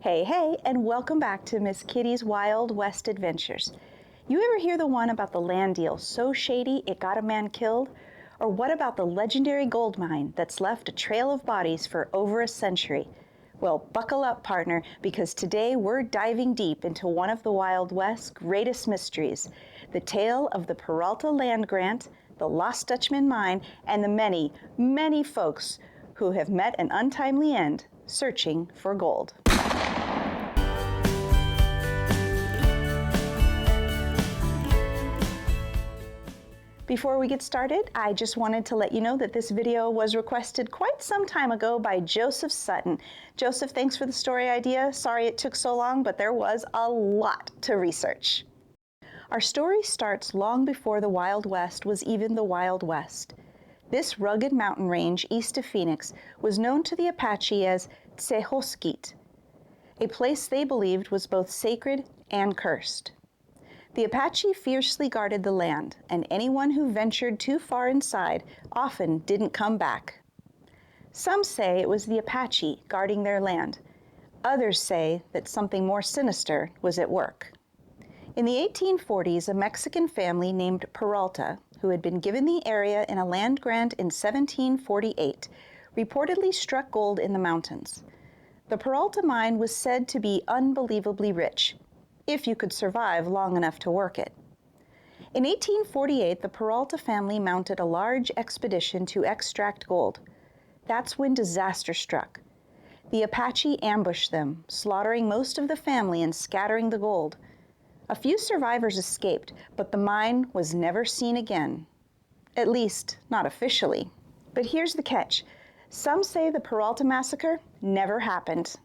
Hey, and welcome back to Miss Kitty's Wild West Adventures. You ever hear the one about the land deal so shady it got a man killed? Or what about the legendary gold mine that's left a trail of bodies for over a century? Well, buckle up, partner, because today we're diving deep into one of the Wild West's greatest mysteries, the tale of the Peralta land grant, the Lost Dutchman Mine, and the many, many folks who have met an untimely end searching for gold. Before we get started, I just wanted to let you know that this video was requested quite some time ago by Joseph Sutton. Joseph, thanks for the story idea. Sorry it took so long, but there was a lot to research. Our story starts long before the Wild West was even the Wild West. This rugged mountain range east of Phoenix was known to the Apache as Tseh Hos-keet, a place they believed was both sacred and cursed. The Apache fiercely guarded the land, and anyone who ventured too far inside often didn't come back. Some say it was the Apache guarding their land. Others say that something more sinister was at work. In the 1840s, a Mexican family named Peralta, who had been given the area in a land grant in 1748, reportedly struck gold in the mountains. The Peralta Mine was said to be unbelievably rich, if you could survive long enough to work it. In 1848, the Peralta family mounted a large expedition to extract gold. That's when disaster struck. The Apache ambushed them, slaughtering most of the family and scattering the gold. A few survivors escaped, but the mine was never seen again. At least, not officially. But here's the catch. Some say the Peralta Massacre never happened.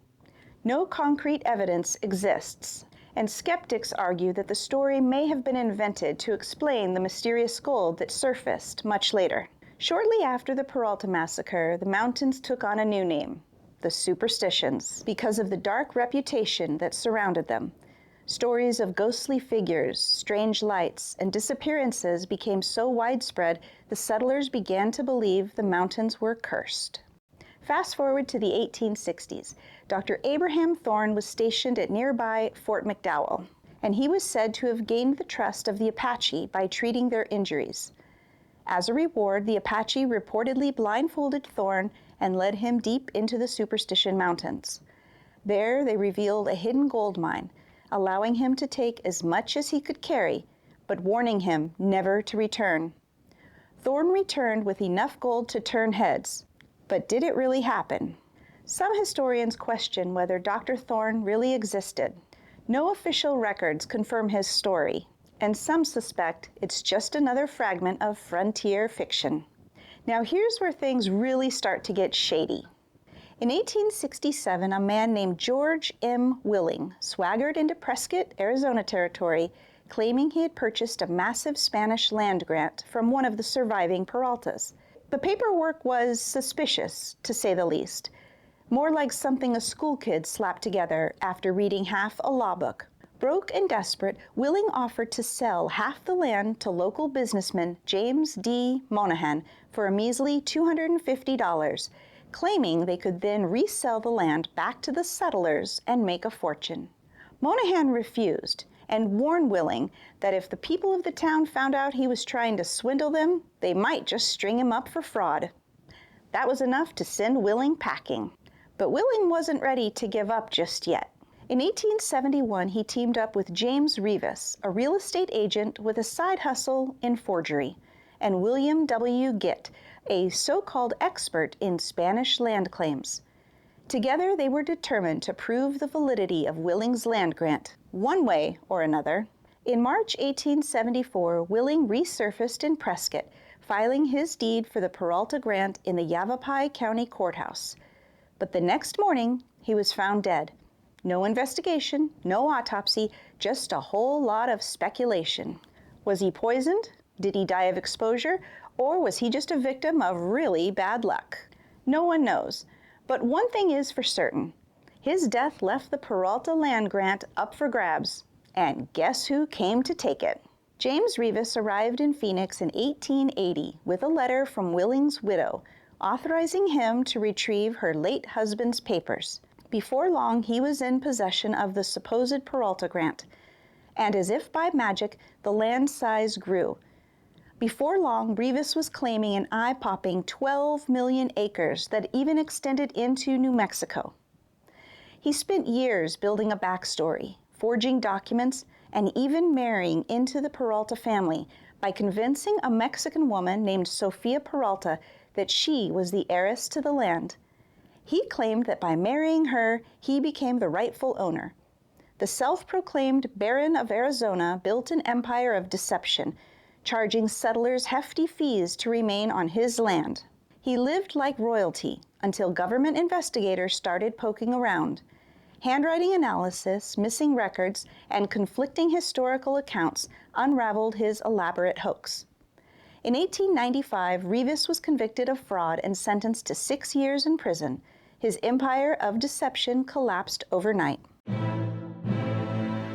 No concrete evidence exists, and skeptics argue that the story may have been invented to explain the mysterious gold that surfaced much later. Shortly after the Peralta Massacre, the mountains took on a new name, the Superstitions, because of the dark reputation that surrounded them. Stories of ghostly figures, strange lights, and disappearances became so widespread, the settlers began to believe the mountains were cursed. Fast forward to the 1860s. Dr. Abraham Thorne was stationed at nearby Fort McDowell, and he was said to have gained the trust of the Apache by treating their injuries. As a reward, the Apache reportedly blindfolded Thorne and led him deep into the Superstition Mountains. There, they revealed a hidden gold mine, allowing him to take as much as he could carry, but warning him never to return. Thorne returned with enough gold to turn heads, but did it really happen? Some historians question whether Dr. Thorne really existed. No official records confirm his story, and some suspect it's just another fragment of frontier fiction. Now here's where things really start to get shady. In 1867, a man named George M. Willing swaggered into Prescott, Arizona territory, claiming he had purchased a massive Spanish land grant from one of the surviving Peraltas. The paperwork was suspicious, to say the least. More like something a school kid slapped together after reading half a law book. Broke and desperate, Willing offered to sell half the land to local businessman James D. Monahan for a measly $250, claiming they could then resell the land back to the settlers and make a fortune. Monahan refused and warned Willing that if the people of the town found out he was trying to swindle them, they might just string him up for fraud. That was enough to send Willing packing. But Willing wasn't ready to give up just yet. In 1871, he teamed up with James Rivas, a real estate agent with a side hustle in forgery, and William W. Gitt, a so-called expert in Spanish land claims. Together, they were determined to prove the validity of Willing's land grant, one way or another. In March 1874, Willing resurfaced in Prescott, filing his deed for the Peralta grant in the Yavapai County Courthouse. But the next morning, he was found dead. No investigation, no autopsy, just a whole lot of speculation. Was he poisoned? Did he die of exposure? Or was he just a victim of really bad luck? No one knows. But one thing is for certain. His death left the Peralta land grant up for grabs. And guess who came to take it? James Rivas arrived in Phoenix in 1880 with a letter from Willing's widow, authorizing him to retrieve her late husband's papers. Before long, he was in possession of the supposed Peralta grant, and as if by magic, the land size grew. Before long, Rivas was claiming an eye-popping 12 million acres that even extended into New Mexico. He spent years building a backstory, forging documents, and even marrying into the Peralta family by convincing a Mexican woman named Sofia Peralta that she was the heiress to the land. He claimed that by marrying her, he became the rightful owner. The self-proclaimed Baron of Arizona built an empire of deception, charging settlers hefty fees to remain on his land. He lived like royalty until government investigators started poking around. Handwriting analysis, missing records, and conflicting historical accounts unraveled his elaborate hoax. In 1895, Rivas was convicted of fraud and sentenced to 6 years in prison. His empire of deception collapsed overnight.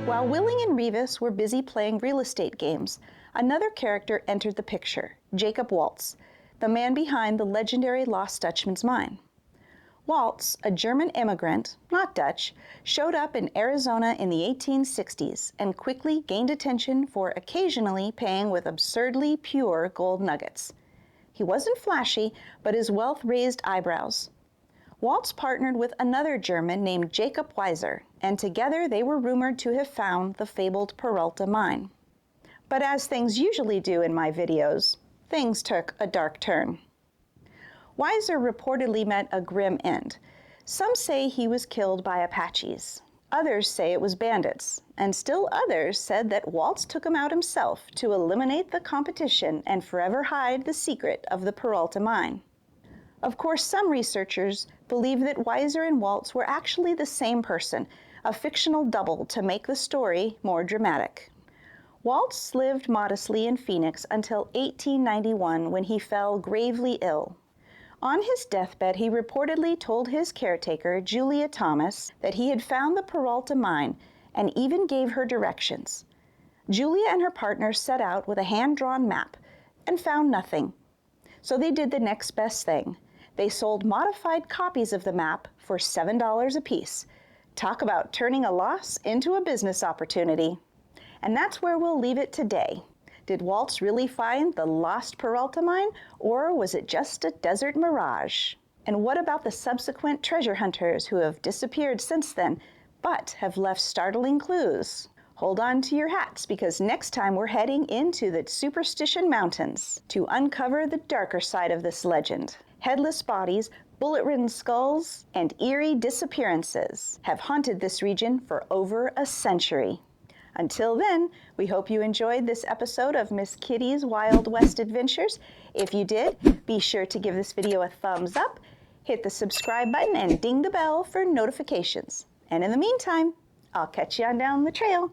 While Willing and Rivas were busy playing real estate games, another character entered the picture, Jacob Waltz, the man behind the legendary Lost Dutchman Mine. Waltz, a German immigrant, not Dutch, showed up in Arizona in the 1860s and quickly gained attention for occasionally paying with absurdly pure gold nuggets. He wasn't flashy, but his wealth raised eyebrows. Waltz partnered with another German named Jacob Waltz, and together they were rumored to have found the fabled Peralta Mine. But as things usually do in my videos, things took a dark turn. Waltz reportedly met a grim end. Some say he was killed by Apaches. Others say it was bandits, and still others said that Waltz took him out himself to eliminate the competition and forever hide the secret of the Peralta Mine. Of course, some researchers believe that Waltz and Waltz were actually the same person, a fictional double to make the story more dramatic. Waltz lived modestly in Phoenix until 1891 when he fell gravely ill. On his deathbed, he reportedly told his caretaker, Julia Thomas, that he had found the Peralta Mine and even gave her directions. Julia and her partner set out with a hand-drawn map and found nothing. So they did the next best thing. They sold modified copies of the map for $7 apiece. Talk about turning a loss into a business opportunity. And that's where we'll leave it today. Did Waltz really find the lost Peralta Mine, or was it just a desert mirage? And what about the subsequent treasure hunters who have disappeared since then, but have left startling clues? Hold on to your hats, because next time we're heading into the Superstition Mountains to uncover the darker side of this legend. Headless bodies, bullet-ridden skulls, and eerie disappearances have haunted this region for over a century. Until then, we hope you enjoyed this episode of Miss Kitty's Wild West Adventures. If you did, be sure to give this video a thumbs up, hit the subscribe button, and ding the bell for notifications. And in the meantime, I'll catch you on down the trail.